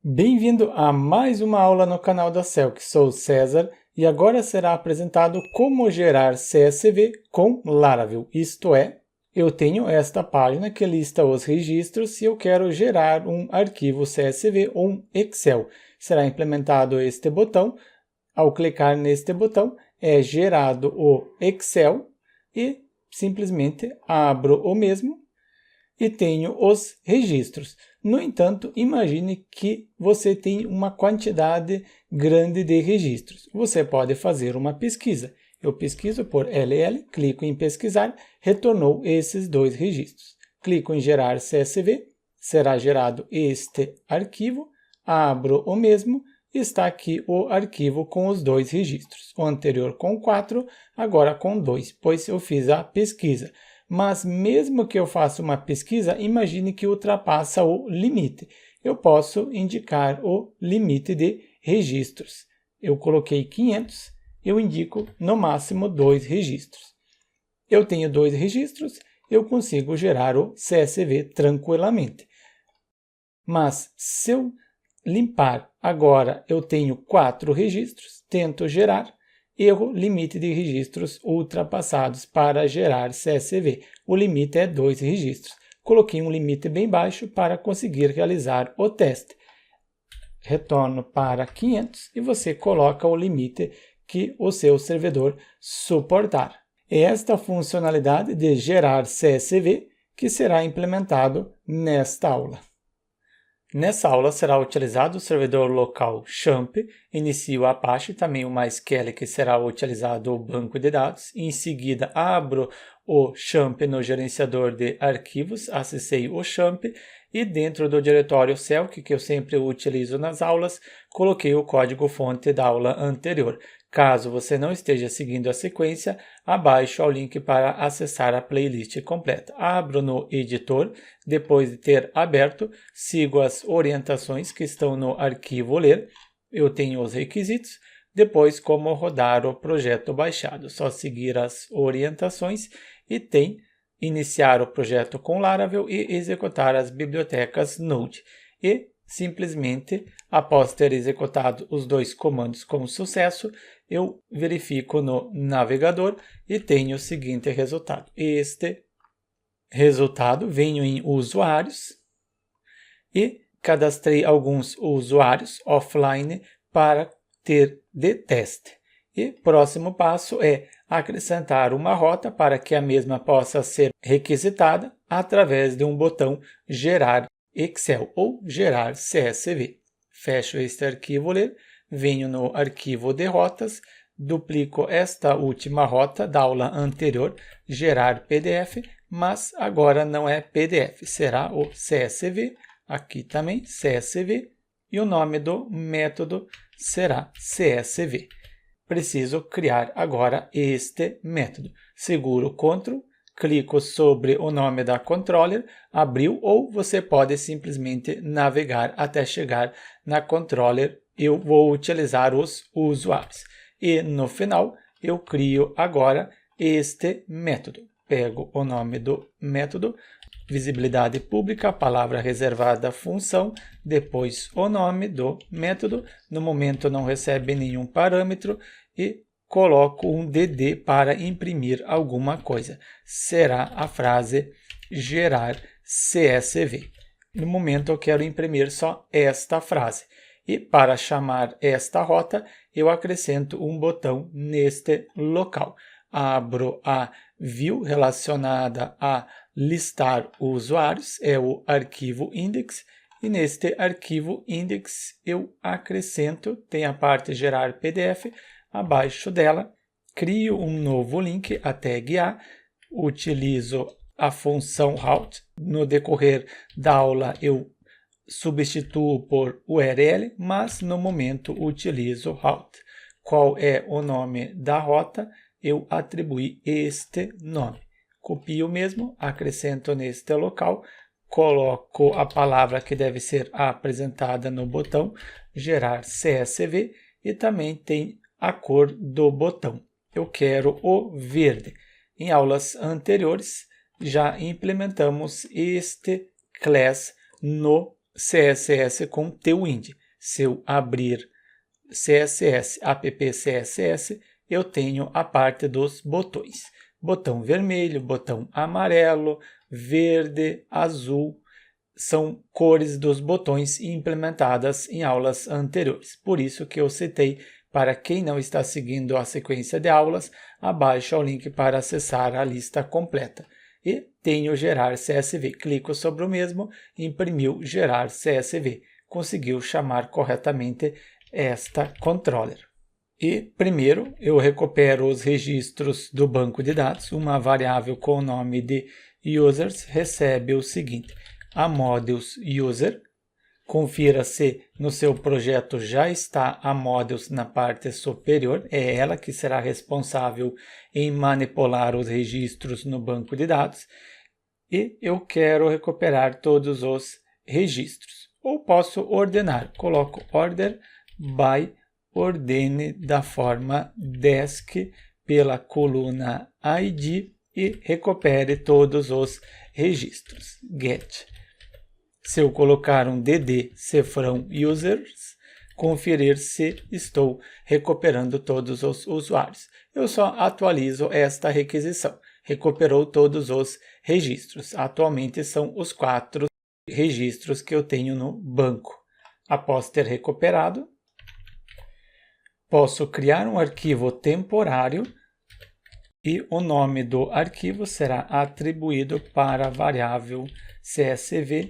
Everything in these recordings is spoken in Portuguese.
Bem-vindo a mais uma aula no canal da Celc. Sou o César e agora será apresentado como gerar CSV com Laravel. Isto é, eu tenho esta página que lista os registros e eu quero gerar um arquivo CSV ou um Excel. Será implementado este botão. Ao clicar neste botão, é gerado o Excel e simplesmente abro o mesmo e tenho os registros. No entanto, imagine que você tem uma quantidade grande de registros. Você pode fazer uma pesquisa. Eu pesquiso por LL, clico em pesquisar, retornou esses dois registros. Clico em gerar CSV, será gerado este arquivo, abro o mesmo, está aqui o arquivo com os dois registros. O anterior com 4, agora com 2, pois eu fiz a pesquisa. Mas mesmo que eu faça uma pesquisa, imagine que ultrapassa o limite. Eu posso indicar o limite de registros. Eu coloquei 500, eu indico no máximo 2 registros. Eu tenho 2 registros, eu consigo gerar o CSV tranquilamente. Mas se eu limpar agora, eu tenho 4 registros, tento gerar, erro, limite de registros ultrapassados para gerar CSV. O limite é 2 registros. Coloquei um limite bem baixo para conseguir realizar o teste. Retorno para 500 e você coloca o limite que o seu servidor suportar. É esta funcionalidade de gerar CSV que será implementado nesta aula. Nessa aula será utilizado o servidor local XAMPP, inicio o Apache, também o MySQL, que será utilizado o banco de dados. Em seguida, abro o XAMPP no gerenciador de arquivos, acessei o XAMPP e dentro do diretório Celc, que eu sempre utilizo nas aulas, coloquei o código-fonte da aula anterior. Caso você não esteja seguindo a sequência, abaixo há o link para acessar a playlist completa. Abro no editor, depois de ter aberto, sigo as orientações que estão no arquivo ler. Eu tenho os requisitos, depois como rodar o projeto baixado. Só seguir as orientações e tem iniciar o projeto com Laravel e executar as bibliotecas Node. E simplesmente, após ter executado os 2 comandos com sucesso, eu verifico no navegador e tenho o seguinte resultado. Este resultado venho em usuários e cadastrei alguns usuários offline para ter de teste. E próximo passo é acrescentar uma rota para que a mesma possa ser requisitada através de um botão gerar Excel ou gerar CSV. Fecho este arquivo ler, venho no arquivo de rotas, duplico esta última rota da aula anterior, gerar PDF, mas agora não é PDF, será o CSV, aqui também CSV, e o nome do método será CSV. Preciso criar agora este método. Seguro Ctrl, clico sobre o nome da controller, abriu, ou você pode simplesmente navegar até chegar na controller. Eu vou utilizar os usuários. E no final, eu crio agora este método. Pego o nome do método, visibilidade pública, palavra reservada, função, depois o nome do método. No momento não recebe nenhum parâmetro e coloco um DD para imprimir alguma coisa. Será a frase gerar CSV. No momento eu quero imprimir só esta frase. E para chamar esta rota, eu acrescento um botão neste local. Abro a view relacionada a listar usuários, é o arquivo index, e neste arquivo index eu acrescento, tem a parte gerar PDF, abaixo dela crio um novo link, a tag A, utilizo a função route, no decorrer da aula eu substituo por URL, mas no momento utilizo route. Qual é o nome da rota? Eu atribuí este nome. Copio o mesmo, acrescento neste local, coloco a palavra que deve ser apresentada no botão gerar CSV e também tem a cor do botão. Eu quero o verde. Em aulas anteriores já implementamos este class no CSS com Tailwind. Se eu abrir CSS, app CSS, eu tenho a parte dos botões. Botão vermelho, botão amarelo, verde, azul, são cores dos botões implementadas em aulas anteriores. Por isso que eu citei, para quem não está seguindo a sequência de aulas, abaixo o link para acessar a lista completa. E tenho gerar CSV. Clico sobre o mesmo, imprimiu gerar CSV. Conseguiu chamar corretamente esta controller. E primeiro eu recupero os registros do banco de dados. Uma variável com o nome de users recebe o seguinte: a modules user. Confira se no seu projeto já está a modules na parte superior. É ela que será responsável em manipular os registros no banco de dados. E eu quero recuperar todos os registros. Ou posso ordenar. Coloco order by, ordene da forma desk pela coluna ID e recupere todos os registros. Get. Se eu colocar um DD cifrão users, conferir se estou recuperando todos os usuários. Eu só atualizo esta requisição. Recuperou todos os registros. Atualmente são os 4 registros que eu tenho no banco. Após ter recuperado, posso criar um arquivo temporário e o nome do arquivo será atribuído para a variável CSV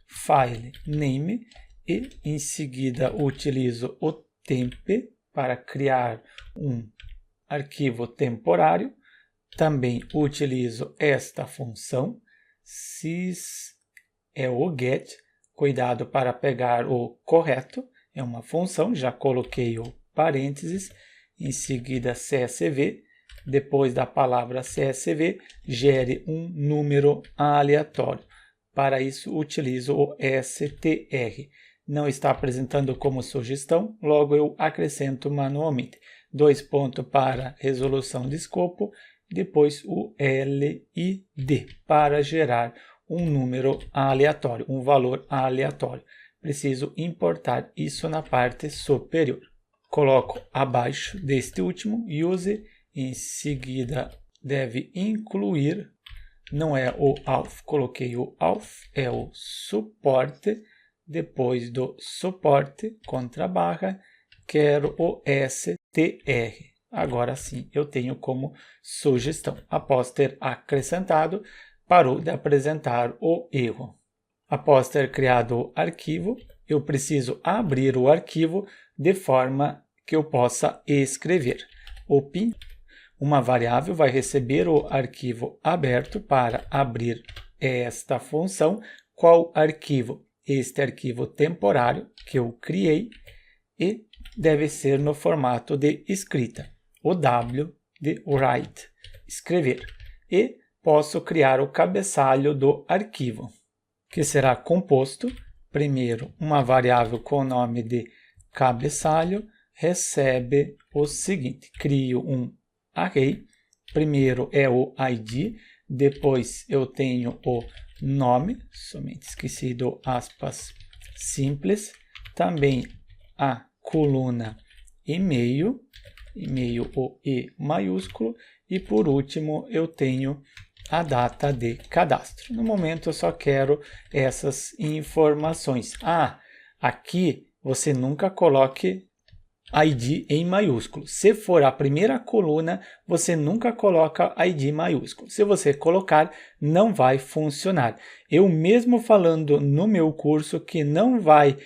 file name e em seguida utilizo o temp para criar um arquivo temporário. Também utilizo esta função sys é o get, cuidado para pegar o correto, é uma função, já coloquei o parênteses, em seguida CSV, depois da palavra CSV, gere um número aleatório. Para isso, utilizo o str. Não está apresentando como sugestão, logo eu acrescento manualmente. 2 pontos para resolução de escopo, depois o LID para gerar um número aleatório, um valor aleatório. Preciso importar isso na parte superior. Coloco abaixo deste último, use, em seguida deve incluir. Não é o auth, coloquei o auth, é o suporte, depois do suporte, contra barra, quero o str. Agora sim, eu tenho como sugestão. Após ter acrescentado, parou de apresentar o erro. Após ter criado o arquivo, eu preciso abrir o arquivo de forma que eu possa escrever. Open. Uma variável vai receber o arquivo aberto para abrir esta função. Qual arquivo? Este arquivo temporário que eu criei e deve ser no formato de escrita. O W de write, escrever. E posso criar o cabeçalho do arquivo, que será composto, primeiro, uma variável com o nome de cabeçalho, recebe o seguinte: crio um array, primeiro é o ID, depois eu tenho o nome, somente esqueci do aspas simples, também a coluna e-mail, e-mail o E maiúsculo, e por último eu tenho a data de cadastro. No momento eu só quero essas informações. Aqui você nunca coloque ID em maiúsculo. Se for a primeira coluna, você nunca coloca ID maiúsculo. Se você colocar, não vai funcionar. Eu mesmo falando no meu curso que não vai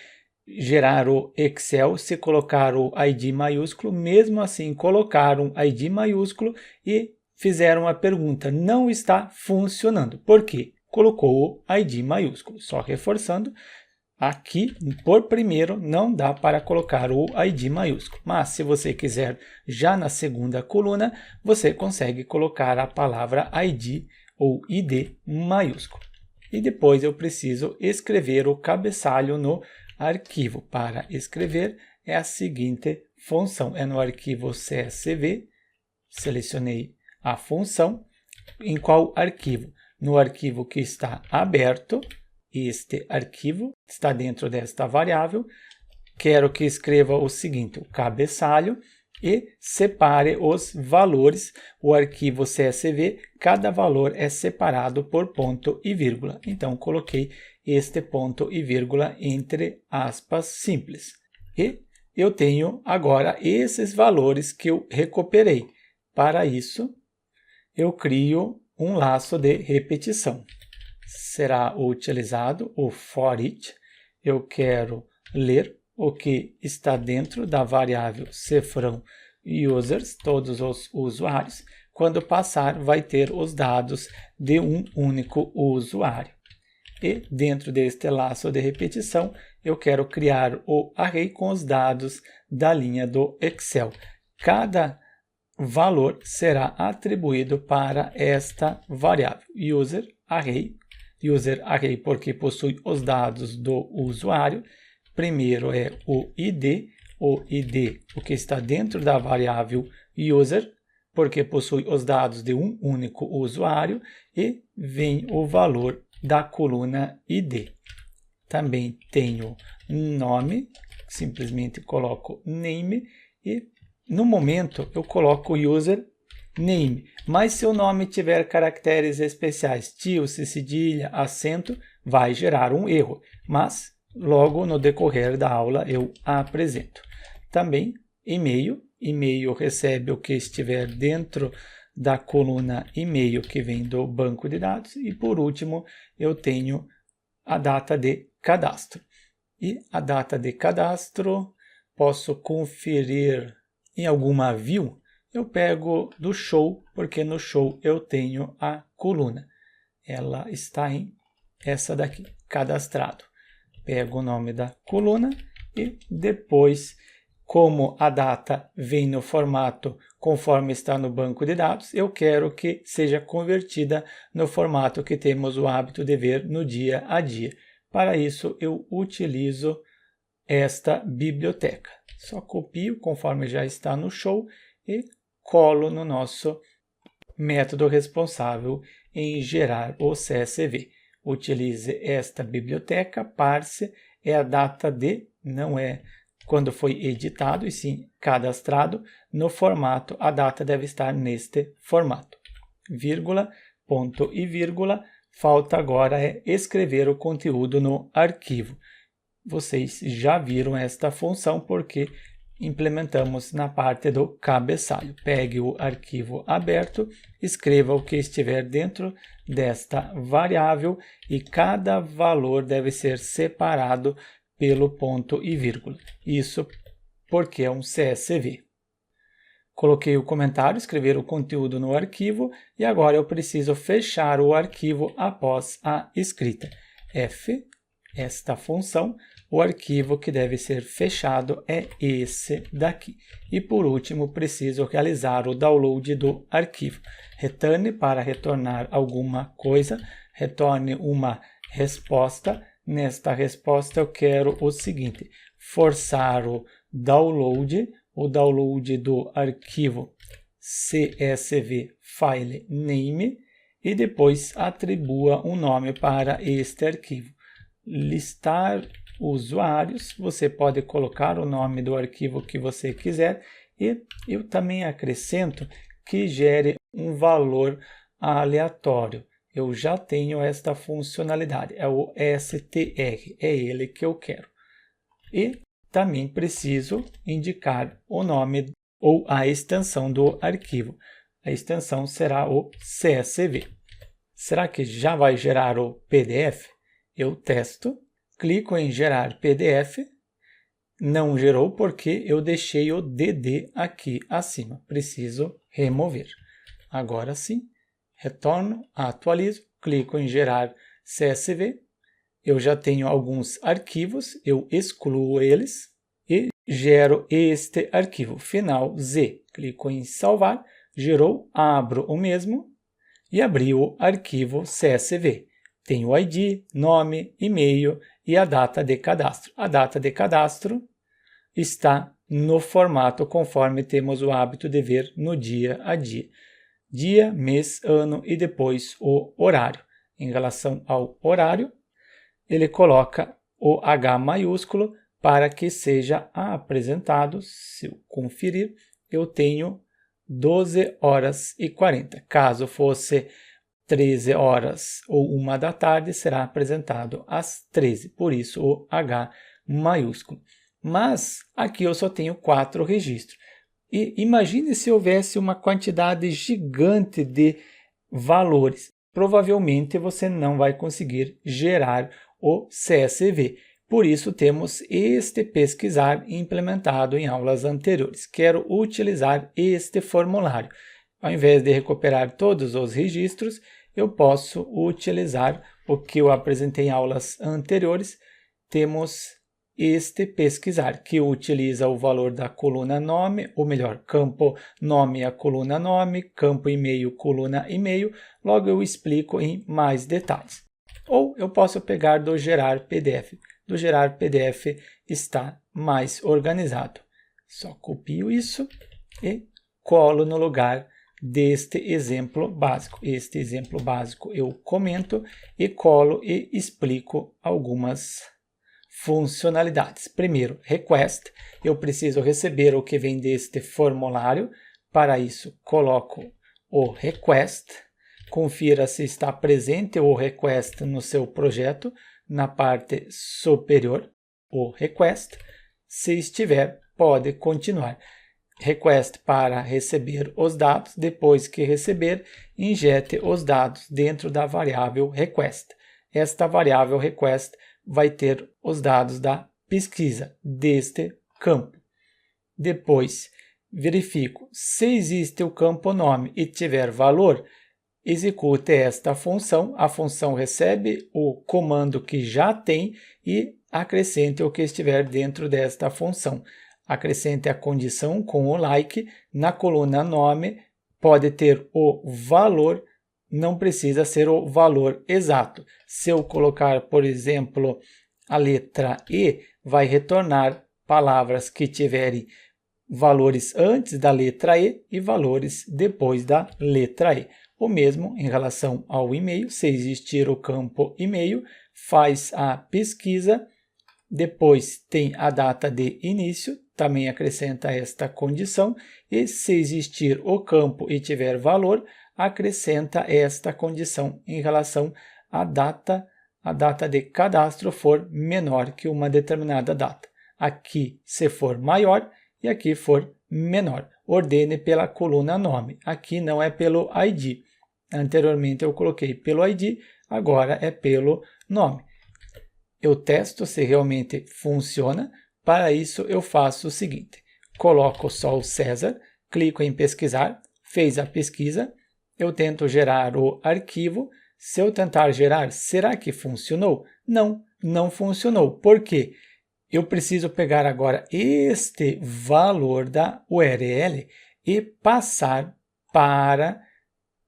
gerar o Excel se colocar o ID maiúsculo, mesmo assim colocaram ID maiúsculo e fizeram a pergunta, não está funcionando. Por quê? Colocou o ID maiúsculo. Só reforçando, aqui, por primeiro, não dá para colocar o ID maiúsculo. Mas, se você quiser, já na segunda coluna, você consegue colocar a palavra ID ou ID maiúsculo. E depois eu preciso escrever o cabeçalho no arquivo. Para escrever, é a seguinte função. É no arquivo CSV, selecionei a função. Em qual arquivo? No arquivo que está aberto, este arquivo está dentro desta variável. Quero que escreva o seguinte, o cabeçalho, e separe os valores. O arquivo CSV, cada valor é separado por ponto e vírgula. Então, coloquei este ponto e vírgula entre aspas simples. E eu tenho agora esses valores que eu recuperei. Para isso, eu crio um laço de repetição. Será utilizado o for each. Eu quero ler o que está dentro da variável cefrão users, todos os usuários. Quando passar, vai ter os dados de um único usuário. E dentro deste laço de repetição, eu quero criar o array com os dados da linha do Excel. Cada valor será atribuído para esta variável. User array porque possui os dados do usuário. Primeiro é o ID, o que está dentro da variável user, porque possui os dados de um único usuário, e vem o valor da coluna ID. Também tenho nome, simplesmente coloco name, e no momento eu coloco user name, mas se o nome tiver caracteres especiais, tilde, cedilha, acento, vai gerar um erro, mas logo no decorrer da aula eu apresento. Também e-mail recebe o que estiver dentro da coluna e-mail que vem do banco de dados. E por último eu tenho a data de cadastro. E a data de cadastro posso conferir em alguma view. Eu pego do show, porque no show eu tenho a coluna. Ela está em essa daqui, cadastrado. Pego o nome da coluna e depois, como a data vem no formato conforme está no banco de dados, eu quero que seja convertida no formato que temos o hábito de ver no dia a dia. Para isso, eu utilizo esta biblioteca. Só copio conforme já está no show e colo no nosso método responsável em gerar o CSV. Utilize esta biblioteca, parse é a data de, não é quando foi editado, e sim cadastrado. No formato, a data deve estar neste formato. Vírgula, ponto e vírgula. Falta agora é escrever o conteúdo no arquivo. Vocês já viram esta função porque implementamos na parte do cabeçalho. Pegue o arquivo aberto, escreva o que estiver dentro desta variável e cada valor deve ser separado pelo ponto e vírgula. Isso porque é um CSV. Coloquei o comentário, escrever o conteúdo no arquivo e agora eu preciso fechar o arquivo após a escrita. F, esta função, o arquivo que deve ser fechado é esse daqui. E por último, preciso realizar o download do arquivo. Returne para retornar alguma coisa, retorne uma resposta. Nesta resposta eu quero o seguinte, forçar o download do arquivo CSV file name e depois atribua um nome para este arquivo. Listar usuários, você pode colocar o nome do arquivo que você quiser e eu também acrescento que gere um valor aleatório. Eu já tenho esta funcionalidade, é o str, é ele que eu quero. E também preciso indicar o nome ou a extensão do arquivo. A extensão será o CSV. Será que já vai gerar o PDF? Eu testo, clico em gerar PDF, não gerou porque eu deixei o DD aqui acima, preciso remover. Agora sim, retorno, atualizo, clico em gerar CSV, eu já tenho alguns arquivos, eu excluo eles e gero este arquivo, final Z, clico em salvar, gerou, abro o mesmo e abri o arquivo CSV. Tem o ID, nome, e-mail e a data de cadastro. A data de cadastro está no formato conforme temos o hábito de ver no dia a dia. Dia, mês, ano e depois o horário. Em relação ao horário, ele coloca o H maiúsculo para que seja apresentado. Se eu conferir, eu tenho 12 horas e 40. Caso fosse 13 horas ou 1 da tarde, será apresentado às 13, por isso o H maiúsculo. Mas aqui eu só tenho 4 registros. E imagine se houvesse uma quantidade gigante de valores. Provavelmente você não vai conseguir gerar o CSV. Por isso temos este pesquisar implementado em aulas anteriores. Quero utilizar este formulário. Ao invés de recuperar todos os registros, eu posso utilizar o que eu apresentei em aulas anteriores. Temos este pesquisar, que utiliza o valor da coluna nome, ou melhor, campo nome a coluna nome, campo e-mail, coluna e-mail. Logo eu explico em mais detalhes. Ou eu posso pegar do gerar PDF. Do gerar PDF está mais organizado. Só copio isso e colo no lugar deste exemplo básico. Este exemplo básico eu comento e colo e explico algumas funcionalidades. Primeiro, request. Eu preciso receber o que vem deste formulário. Para isso, coloco o request. Confira se está presente o request no seu projeto, na parte superior, o request. Se estiver, pode continuar. Request para receber os dados. Depois que receber, injete os dados dentro da variável request. Esta variável request vai ter os dados da pesquisa deste campo. Depois, verifico se existe o campo nome e tiver valor, execute esta função. A função recebe o comando que já tem e acrescente o que estiver dentro desta função. Acrescente a condição com o like. Na coluna nome pode ter o valor, não precisa ser o valor exato. Se eu colocar, por exemplo, a letra E, vai retornar palavras que tiverem valores antes da letra E e valores depois da letra E. O mesmo em relação ao e-mail. Se existir o campo e-mail, faz a pesquisa, depois tem a data de início, também acrescenta esta condição, e se existir o campo e tiver valor, acrescenta esta condição em relação à data. A data de cadastro for menor que uma determinada data. Aqui, se for maior, e aqui for menor. Ordene pela coluna nome. Aqui não é pelo ID. Anteriormente eu coloquei pelo ID, agora é pelo nome. Eu testo se realmente funciona. Para isso eu faço o seguinte. Coloco só o César, clico em pesquisar, fez a pesquisa, eu tento gerar o arquivo. Se eu tentar gerar, será que funcionou? Não, não funcionou. Por quê? Eu preciso pegar agora este valor da URL e passar para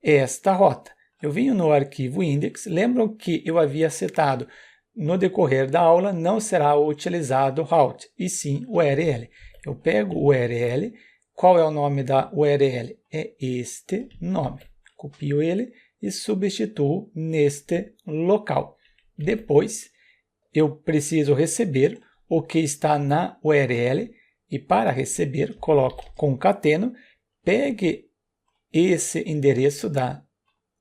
esta rota. Eu venho no arquivo index. Lembram que eu havia setado no decorrer da aula não será utilizado route, e sim URL. Eu pego o URL. Qual é o nome da URL? É este nome. Copio ele e substituo neste local. Depois, eu preciso receber o que está na URL e para receber, coloco concateno, pegue esse endereço da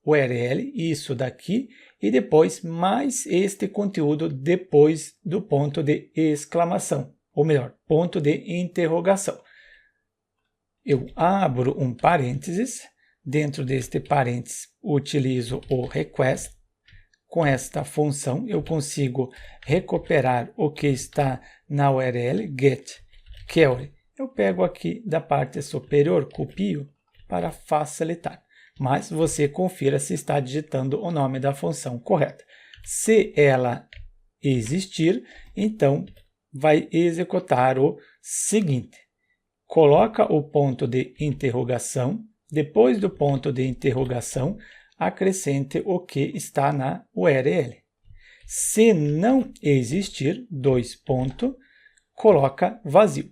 URL, isso daqui, e depois mais este conteúdo depois do ponto de exclamação, ou melhor, ponto de interrogação. Eu abro um parênteses. Dentro deste parênteses, utilizo o request. Com esta função, eu consigo recuperar o que está na URL getQuery. Eu pego aqui da parte superior, copio para facilitar. Mas você confira se está digitando o nome da função correta. Se ela existir, então vai executar o seguinte. Coloca o ponto de interrogação. Depois do ponto de interrogação, acrescente o que está na URL. Se não existir, coloca vazio.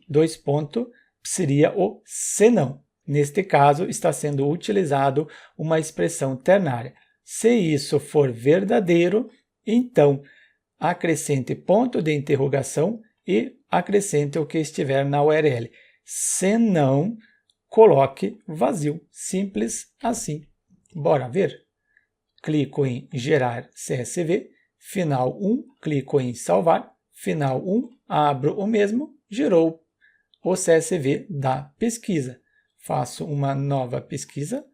Seria o senão. Neste caso, está sendo utilizado uma expressão ternária. Se isso for verdadeiro, então acrescente ponto de interrogação e acrescente o que estiver na URL. Se não, coloque vazio. Simples assim. Bora ver? Clico em gerar CSV, final 1, clico em salvar, final 1, abro o mesmo, gerou o CSV da pesquisa. Faço uma nova pesquisa,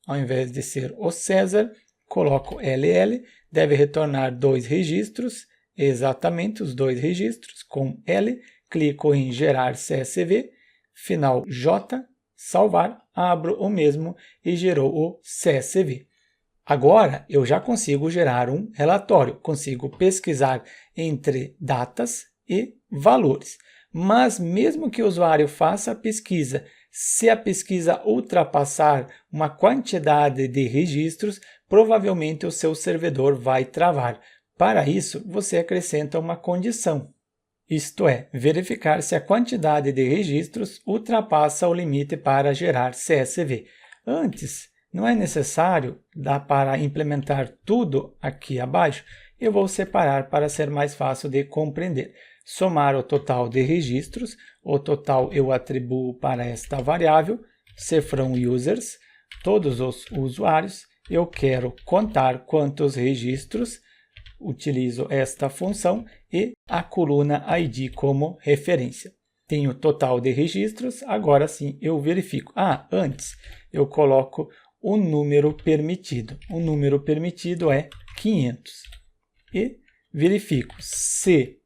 ao invés de ser o César, coloco LL, deve retornar 2 registros, exatamente os 2 registros, com L, clico em gerar CSV, final J, salvar, abro o mesmo e gerou o CSV. Agora, eu já consigo gerar um relatório, consigo pesquisar entre datas e valores. Mas mesmo que o usuário faça a pesquisa, se a pesquisa ultrapassar uma quantidade de registros, provavelmente o seu servidor vai travar. Para isso, você acrescenta uma condição. Isto é, verificar se a quantidade de registros ultrapassa o limite para gerar CSV. Antes, não é necessário para implementar tudo aqui abaixo, eu vou separar para ser mais fácil de compreender. Somar o total de registros, o total eu atribuo para esta variável, cifrão users, todos os usuários, eu quero contar quantos registros, utilizo esta função e a coluna ID como referência. Tenho total de registros, agora sim eu verifico. Antes eu coloco o número permitido. O número permitido é 500. E verifico se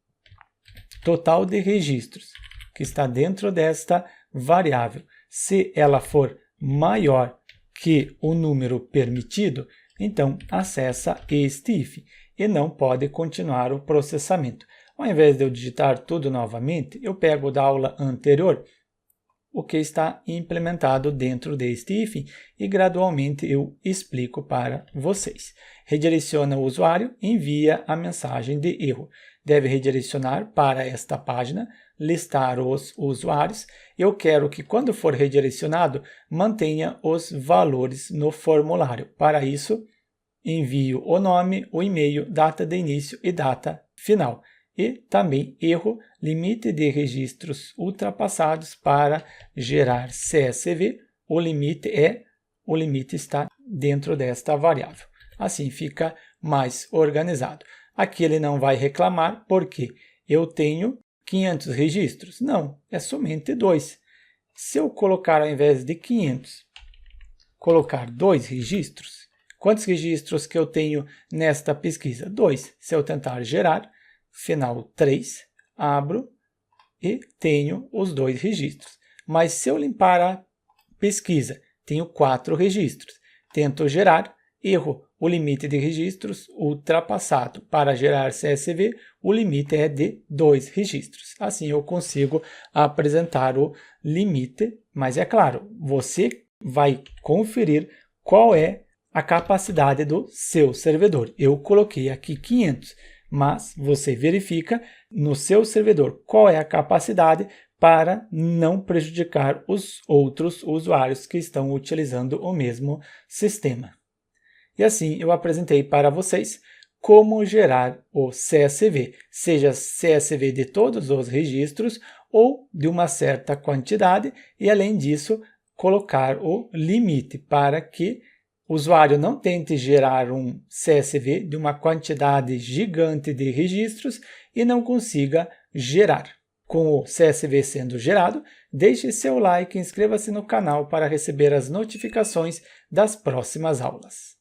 total de registros que está dentro desta variável, se ela for maior que o número permitido, então acessa este if e não pode continuar o processamento. Ao invés de eu digitar tudo novamente, eu pego da aula anterior o que está implementado dentro deste if e gradualmente eu explico para vocês. Redireciona o usuário, envia a mensagem de erro. Deve redirecionar para esta página, listar os usuários. Eu quero que quando for redirecionado, mantenha os valores no formulário. Para isso, envio o nome, o e-mail, data de início e data final. E também erro, limite de registros ultrapassados para gerar CSV. O limite está dentro desta variável. Assim fica mais organizado. Aqui ele não vai reclamar porque eu tenho 500 registros. Não, é somente 2. Se eu colocar ao invés de 500, colocar 2 registros, quantos registros que eu tenho nesta pesquisa? 2. Se eu tentar gerar, final 3, abro e tenho os 2 registros. Mas se eu limpar a pesquisa, tenho 4 registros. Tento gerar, erro, o limite de registros ultrapassado. Para gerar CSV, o limite é de 2 registros. Assim eu consigo apresentar o limite, mas é claro, você vai conferir qual é a capacidade do seu servidor. Eu coloquei aqui 500. Mas você verifica no seu servidor qual é a capacidade para não prejudicar os outros usuários que estão utilizando o mesmo sistema. E assim eu apresentei para vocês como gerar o CSV, seja CSV de todos os registros ou de uma certa quantidade, e além disso colocar o limite para que o usuário não tente gerar um CSV de uma quantidade gigante de registros e não consiga gerar. Com o CSV sendo gerado, deixe seu like e inscreva-se no canal para receber as notificações das próximas aulas.